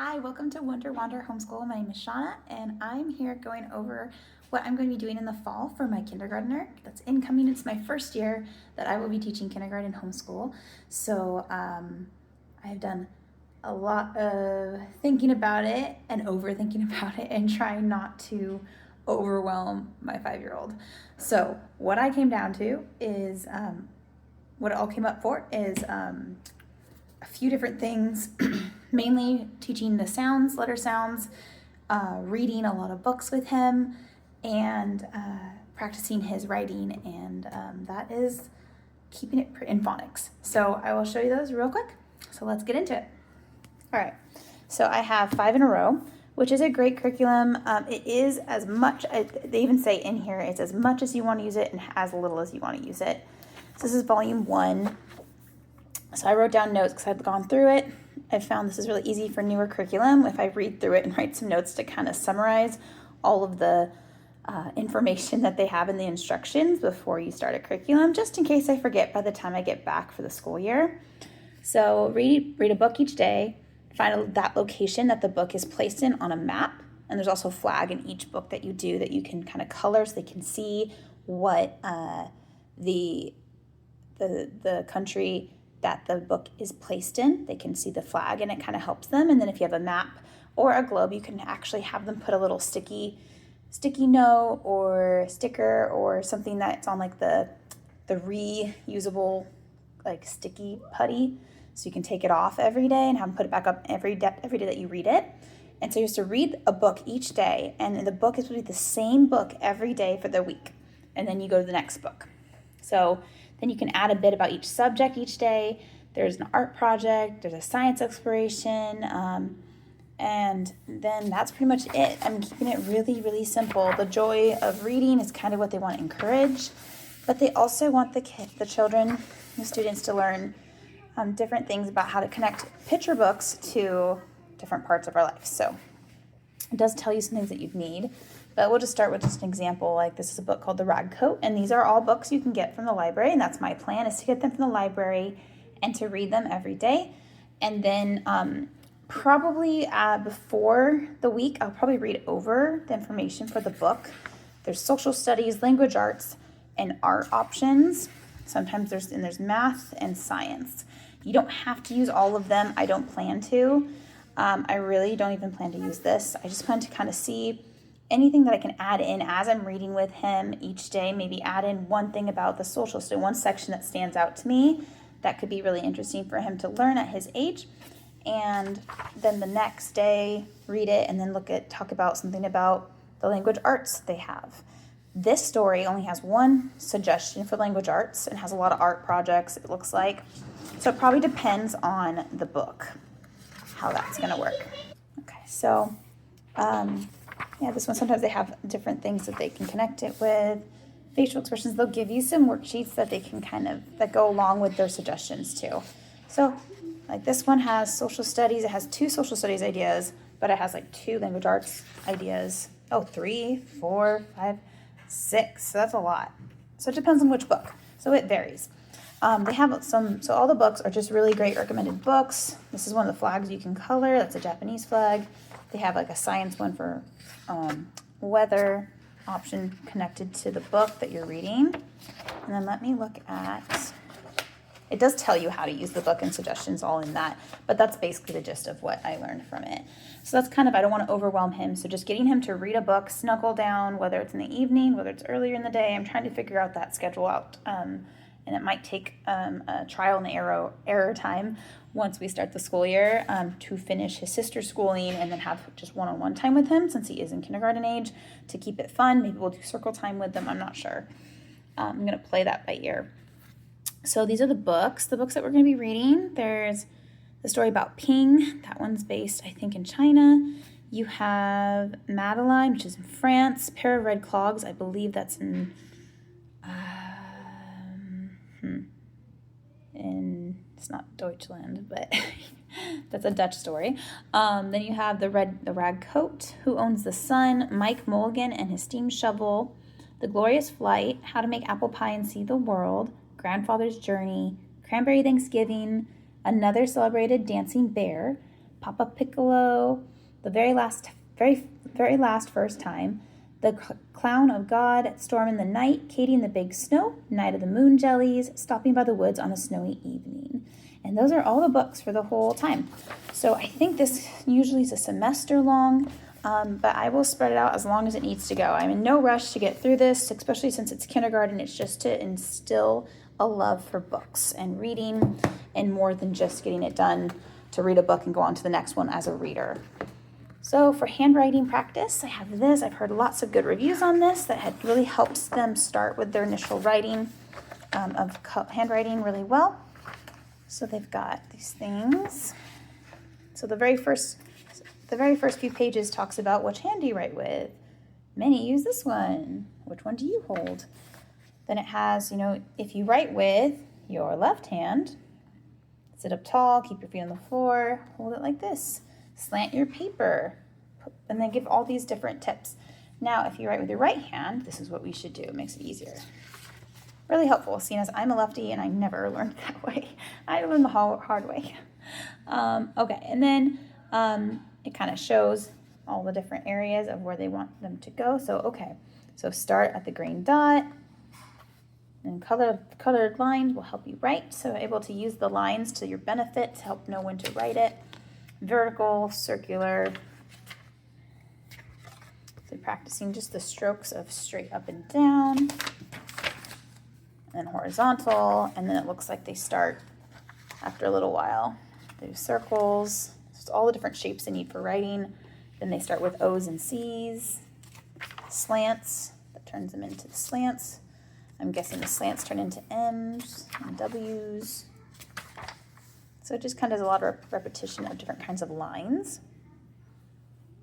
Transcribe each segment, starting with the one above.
Hi, welcome to Wonder.wander Homeschool. My name is Shauna, and I'm here going over what I'm going to be doing in the fall for my kindergartner that's incoming. It's my first year that I will be teaching kindergarten homeschool. So I've done a lot of thinking about it and overthinking about it and trying not to overwhelm my 5-year-old. So what I came down to is, what it all came up for is a few different things, mainly teaching the sounds, letter sounds, reading a lot of books with him, and practicing his writing, and that is keeping it in phonics. So I will show you those real quick. So let's get into it. All right, so I have 5 in a row, which is a great curriculum. It is as much, they even say in here, it's as much as you want to use it and as little as you want to use it. So this is volume 1. So I wrote down notes because I've gone through it. I found this is really easy for newer curriculum if I read through it and write some notes to kind of summarize all of the information that they have in the instructions before you start a curriculum, just in case I forget by the time I get back for the school year. So read a book each day, find that location that the book is placed in on a map, and there's also a flag in each book that you do that you can kind of color so they can see what the country that the book is placed in. They can see the flag and it kind of helps them. And then if you have a map or a globe, you can actually have them put a little sticky note or sticker or something that's on like the reusable like sticky putty, so you can take it off every day and have them put it back up every day that you read it. And so you have to read a book each day, and the book is supposed to be the same book every day for the week, and then you go to the next book. So then you can add a bit about each subject each day. There's an art project, there's a science exploration, and then that's pretty much it. I'm keeping it really, really simple. The joy of reading is kind of what they want to encourage, but they also want the children, the students, to learn different things about how to connect picture books to different parts of our life. So it does tell you some things that you'd need. But we'll just start with just an example. Like, this is a book called The Rag Coat, and these are all books you can get from the library, and that's my plan, is to get them from the library and to read them every day. And then probably before the week, I'll probably read over the information for the book. There's social studies, language arts, and art options. Sometimes there's math and science. You don't have to use all of them. I don't plan to. I really don't even plan to use this. I just plan to kind of see anything that I can add in as I'm reading with him each day. Maybe add in one thing about the social study, one section that stands out to me that could be really interesting for him to learn at his age. And then the next day, read it and then talk about something about the language arts they have. This story only has one suggestion for language arts and has a lot of art projects, it looks like. So it probably depends on the book, how that's going to work. Okay, so yeah, this one, sometimes they have different things that they can connect it with. Facial expressions, they'll give you some worksheets that they can that go along with their suggestions too. So like this one has social studies. It has 2 social studies ideas, but it has like 2 language arts ideas. Oh, 3, 4, 5, 6. So that's a lot. So it depends on which book. So it varies. They have so all the books are just really great recommended books. This is one of the flags you can color. That's a Japanese flag. They have like a science one for weather option connected to the book that you're reading. And then let me look at, it does tell you how to use the book and suggestions all in that, but that's basically the gist of what I learned from it. So that's kind of, I don't want to overwhelm him. So just getting him to read a book, snuggle down, whether it's in the evening, whether it's earlier in the day. I'm trying to figure out that schedule out. And it might take a trial and error time once we start the school year to finish his sister's schooling and then have just one-on-one time with him, since he is in kindergarten age, to keep it fun. Maybe we'll do circle time with them. I'm not sure. I'm going to play that by ear. So these are the books that we're going to be reading. There's the story about Ping. That one's based, I think, in China. You have Madeline, which is in France. Pair of Red Clogs. I believe that's in it's not Deutschland, but that's a Dutch story. Then you have the Rag Coat, Who Owns the Sun, Mike Mulligan and his steam shovel, The Glorious Flight, How to Make Apple Pie and See the World, Grandfather's Journey, Cranberry Thanksgiving, Another Celebrated Dancing Bear, Papa Piccolo, the very last first time, the Clown of God, Storm in the Night, Katie and the Big Snow, Night of the Moon Jellies, Stopping by the Woods on a Snowy Evening. And those are all the books for the whole time. So I think this usually is a semester long, but I will spread it out as long as it needs to go. I'm in no rush to get through this, especially since it's kindergarten. It's just to instill a love for books and reading, and more than just getting it done to read a book and go on to the next one as a reader. So for handwriting practice, I have this. I've heard lots of good reviews on this that had really helped them start with their initial writing of handwriting really well. So they've got these things. So the very first few pages talks about which hand do you write with. Many use this one. Which one do you hold? Then it has, if you write with your left hand, sit up tall, keep your feet on the floor, hold it like this. Slant your paper, and then give all these different tips. Now, if you write with your right hand, this is what we should do. It makes it easier. Really helpful, seeing as I'm a lefty and I never learned that way. I learned the hard way. Okay, and then it kind of shows all the different areas of where they want them to go. So start at the green dot, and colored lines will help you write. So able to use the lines to your benefit to help know when to write it. Vertical, circular. So practicing just the strokes of straight up and down. And then horizontal. And then it looks like they start after a little while. They do circles. Just all the different shapes they need for writing. Then they start with O's and C's. Slants. That turns them into the slants. I'm guessing the slants turn into M's and W's. So it just kind of does a lot of repetition of different kinds of lines.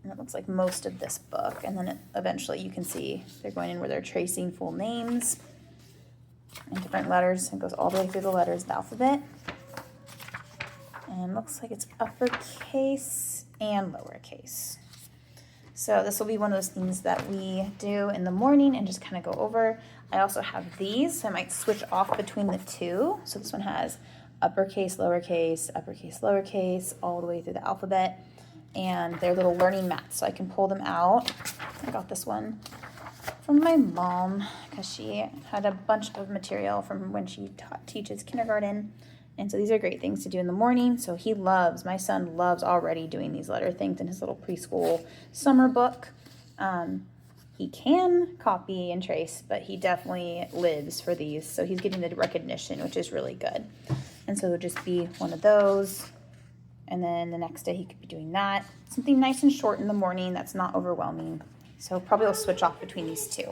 And it looks like most of this book. And then eventually you can see they're going in where they're tracing full names and different letters. It goes all the way through the letters of the alphabet. And looks like it's uppercase and lowercase. So this will be one of those things that we do in the morning and just kind of go over. I also have these, so I might switch off between the two. So this one has uppercase, lowercase, all the way through the alphabet. And they're little learning mats, so I can pull them out. I got this one from my mom because she had a bunch of material from when she teaches kindergarten. And so these are great things to do in the morning. So my son loves already doing these letter things in his little preschool summer book. He can copy and trace, but he definitely lives for these. So he's getting the recognition, which is really good. And so it'll just be one of those. And then the next day he could be doing that. Something nice and short in the morning that's not overwhelming. So probably we'll switch off between these two.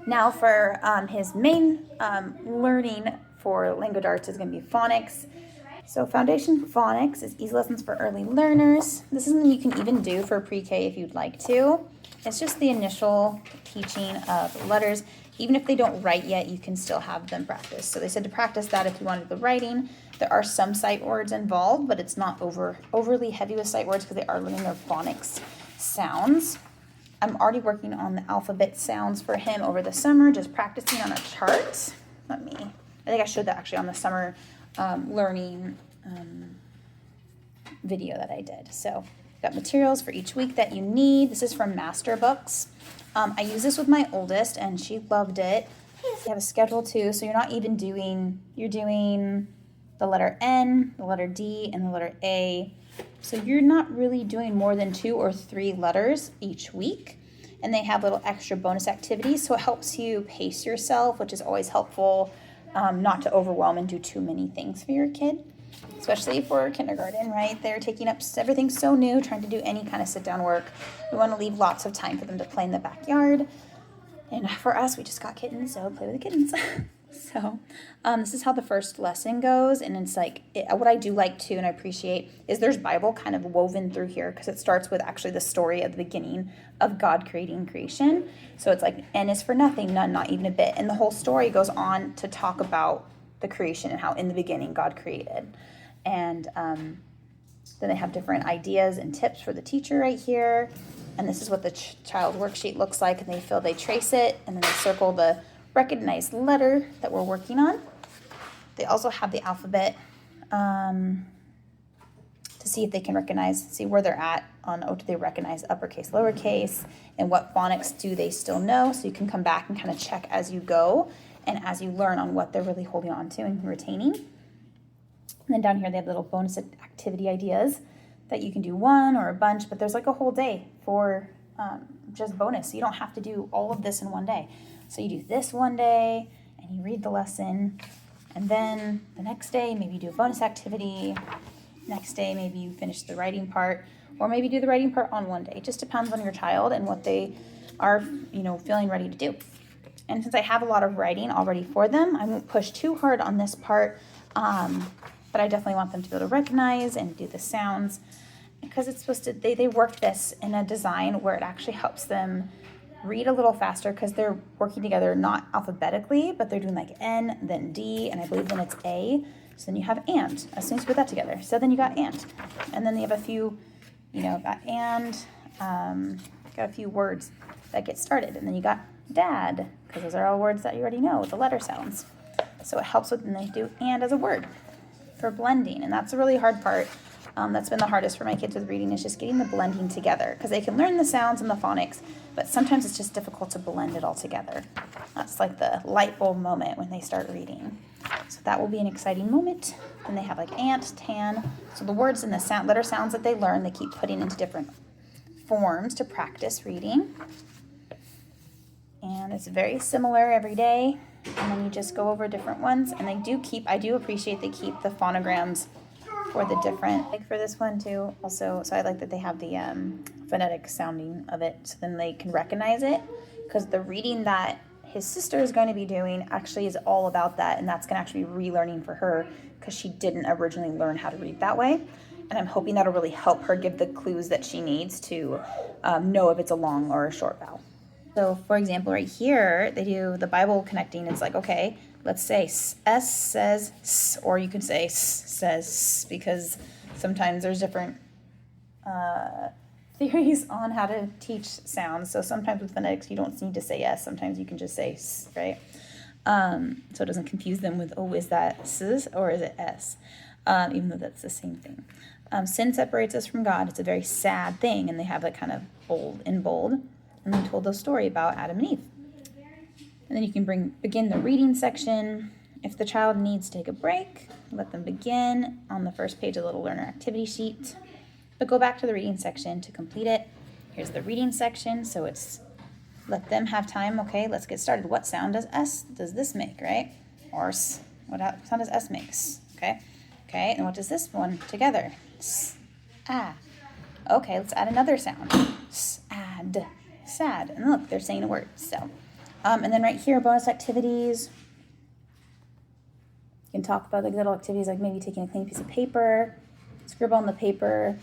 Now for his main learning for language arts is going to be phonics. So Foundation Phonics is easy lessons for early learners. This is something you can even do for pre-K if you'd like to. It's just the initial teaching of letters. Even if they don't write yet, you can still have them practice. So they said to practice that if you wanted the writing. There are some sight words involved, but it's not overly heavy with sight words because they are learning their phonics sounds. I'm already working on the alphabet sounds for him over the summer, just practicing on a chart. I think I showed that actually on the summer learning video that I did. So got materials for each week that you need. This is from Master Books. I use this with my oldest and she loved it. You have a schedule too, so you're doing the letter N, the letter D, and the letter A. So you're not really doing more than 2 or 3 letters each week. And they have little extra bonus activities, so it helps you pace yourself, which is always helpful, not to overwhelm and do too many things for your kid, especially for kindergarten, right? They're taking up everything so new, trying to do any kind of sit-down work. We want to leave lots of time for them to play in the backyard. And for us, we just got kittens, so play with the kittens. So this is how the first lesson goes. And it's like, what I do like too, and I appreciate, is there's Bible kind of woven through here because it starts with actually the story of the beginning of God creating creation. So it's like, N is for nothing, none, not even a bit. And the whole story goes on to talk about the creation and how in the beginning God created. And then they have different ideas and tips for the teacher right here. And this is what the child worksheet looks like. And they trace it, and then they circle the recognized letter that we're working on. They also have the alphabet to to see if they can see where they're at on, do they recognize uppercase, lowercase, and what phonics do they still know. So you can come back and kind of check as you go and as you learn on what they're really holding on to and retaining. And then down here they have little bonus activity ideas that you can do one or a bunch, but there's like a whole day for just bonus. So you don't have to do all of this in one day. So you do this one day and you read the lesson, and then the next day maybe you do a bonus activity. Next day maybe you finish the writing part, or maybe do the writing part on one day. It just depends on your child and what they are, feeling ready to do. And since I have a lot of writing already for them, I won't push too hard on this part, but I definitely want them to be able to recognize and do the sounds, because it's supposed to, they work this in a design where it actually helps them read a little faster, because they're working together not alphabetically, but they're doing like N, then D, and I believe then it's A. So then you have and, as soon as you put that together. So then you got and then you have a few, got and, got a few words that get started. And then you got dad, because those are all words that you already know with the letter sounds. So it helps when they do and as a word for blending. And that's a really hard part. That's been the hardest for my kids with reading, is just getting the blending together, because they can learn the sounds and the phonics, but sometimes it's just difficult to blend it all together. That's like the light bulb moment when they start reading. So that will be an exciting moment. Then they have like ant, tan. So the words and the letter sounds that they learn, they keep putting into different forms to practice reading. And it's very similar every day. And then you just go over different ones. And I do appreciate they keep the phonograms for the different, like for this one too. Also, so I like that they have the phonetic sounding of it, so then they can recognize it, because the reading that his sister is going to be doing actually is all about that, and that's going to actually be relearning for her, because she didn't originally learn how to read that way. And I'm hoping that'll really help her give the clues that she needs to know if it's a long or a short vowel. So for example, right here, they do the Bible connecting. It's like, okay, let's say S says S, or you can say S says S, because sometimes there's different theories on how to teach sounds. So sometimes with phonetics, you don't need to say S. Sometimes you can just say S, right? So it doesn't confuse them with, oh, is that S or is it S? Even though that's the same thing. Sin separates us from God. It's a very sad thing, and they have that kind of bold. And they told the story about Adam and Eve. And then you can begin the reading section. If the child needs to take a break, let them begin on the first page of the little learner activity sheet. But go back to the reading section to complete it. Here's the reading section, so it's let them have time. Okay, let's get started. What sound does this make, right? Or S. What sound does S make? Okay, and what does this one together? S, ah. Okay, let's add another sound. Sad, sad. And look, they're saying a word. So, and then right here, bonus activities. You can talk about like little activities, like maybe taking a clean piece of paper, scribble on the paper,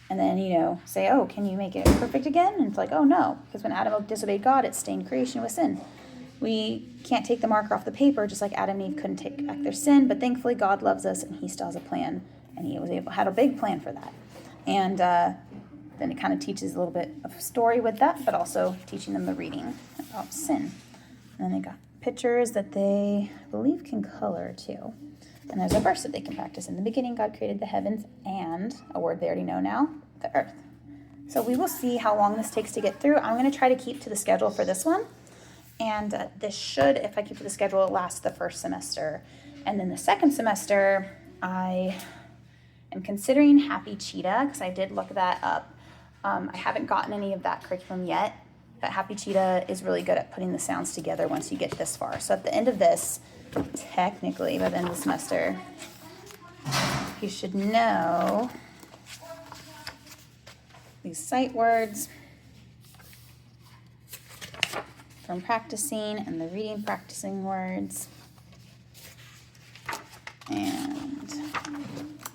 and then, say, oh, can you make it perfect again? And it's like, oh, no, because when Adam disobeyed God, it stained creation with sin. We can't take the marker off the paper, just like Adam and Eve couldn't take back their sin, but thankfully God loves us, and he still has a plan, and he had a big plan for that. And then it kind of teaches a little bit of story with that, but also teaching them the reading about sin. And then they got pictures that they, I believe, can color too. And there's a verse that they can practice. In the beginning, God created the heavens and, a word they already know now, the earth. So we will see how long this takes to get through. I'm going to try to keep to the schedule for this one. And this should, if I keep to the schedule, last the first semester. And then the second semester, I am considering Happy Cheetah, because I did look that up. I haven't gotten any of that curriculum yet, but Happy Cheetah is really good at putting the sounds together once you get this far. So at the end of this, technically by the end of the semester, you should know these sight words from practicing and the reading practicing words. And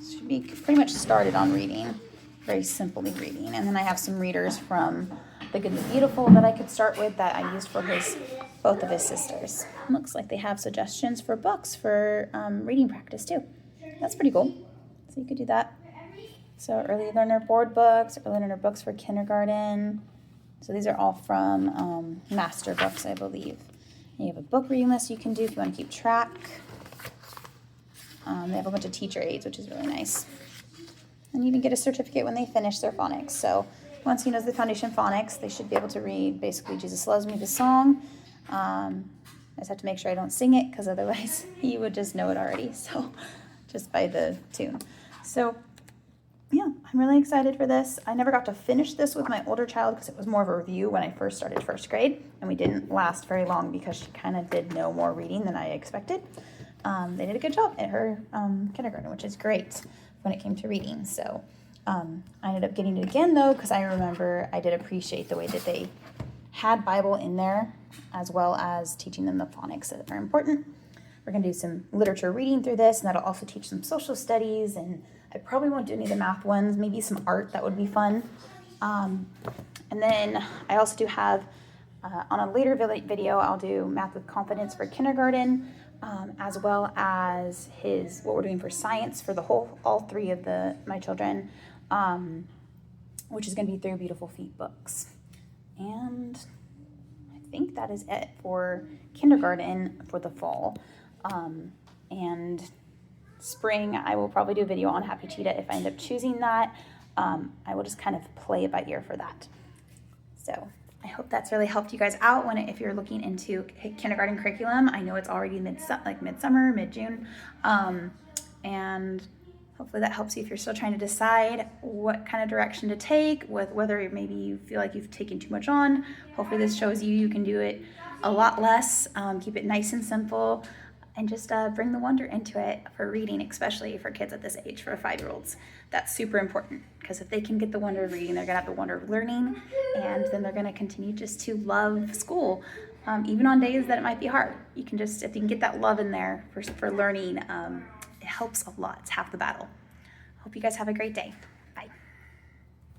should be pretty much started on reading, very simply reading. And then I have some readers from The Good and the Beautiful that I could start with that I used for both of his sisters. Looks like they have suggestions for books for reading practice too. That's pretty cool. So you could do that. So early learner board books, early learner books for kindergarten. So these are all from master books, I believe. And you have a book reading list you can do if you want to keep track. They have a bunch of teacher aids, which is really nice. and even get a certificate when they finish their phonics. So once he knows the foundation phonics, they should be able to read basically Jesus Loves Me, the song. I just have to make sure I don't sing it, because otherwise he would just know it already, so just by the tune. So yeah, I'm really excited for this. I never got to finish this with my older child because it was more of a review when I first started first grade, and we didn't last very long because she kind of did no more reading than I expected. They did a good job at her kindergarten, which is great when it came to reading. So I ended up getting it again, though, because I remember I did appreciate the way that they had Bible in there, as well as teaching them the phonics that are important. We're going to do some literature reading through this, and that'll also teach some social studies, and I probably won't do any of the math ones, maybe some art. That would be fun. And then I also do have, on a later video, I'll do Math with Confidence for kindergarten, as well as what we're doing for science for all three of my children, which is going to be through Beautiful Feet books. And I think that is it for kindergarten for the fall. And spring, I will probably do a video on Happy Cheetah if I end up choosing that. I will just kind of play it by ear for that. So I hope that's really helped you guys out if you're looking into kindergarten curriculum. I know it's already midsummer, mid-June, and hopefully that helps you if you're still trying to decide what kind of direction to take, with whether maybe you feel like you've taken too much on. Hopefully this shows you can do it a lot less, keep it nice and simple, and just bring the wonder into it for reading, especially for kids at this age, for 5-year-olds. That's super important, because if they can get the wonder of reading, they're going to have the wonder of learning, and then they're going to continue just to love school, even on days that it might be hard. If you can get that love in there for learning, it helps a lot. It's half the battle. Hope you guys have a great day.